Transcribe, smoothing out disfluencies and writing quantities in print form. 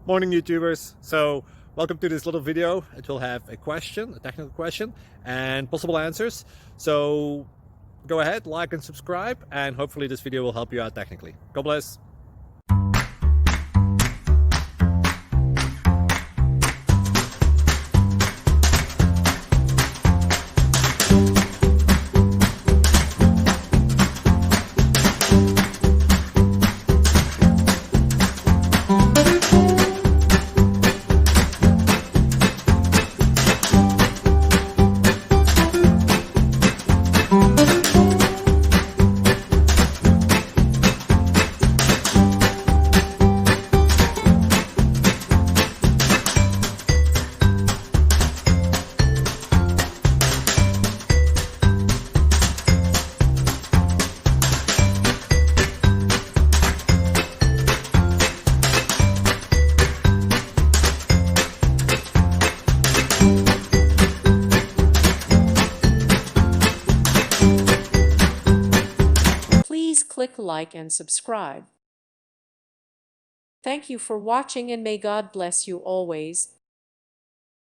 Morning YouTubers. So welcome to this little video. It will have a question, a technical question, and possible answers. So go ahead, like and subscribe, and hopefully this video will help you out technically. God bless. Please click like and subscribe. Thank you for watching and may God bless you always.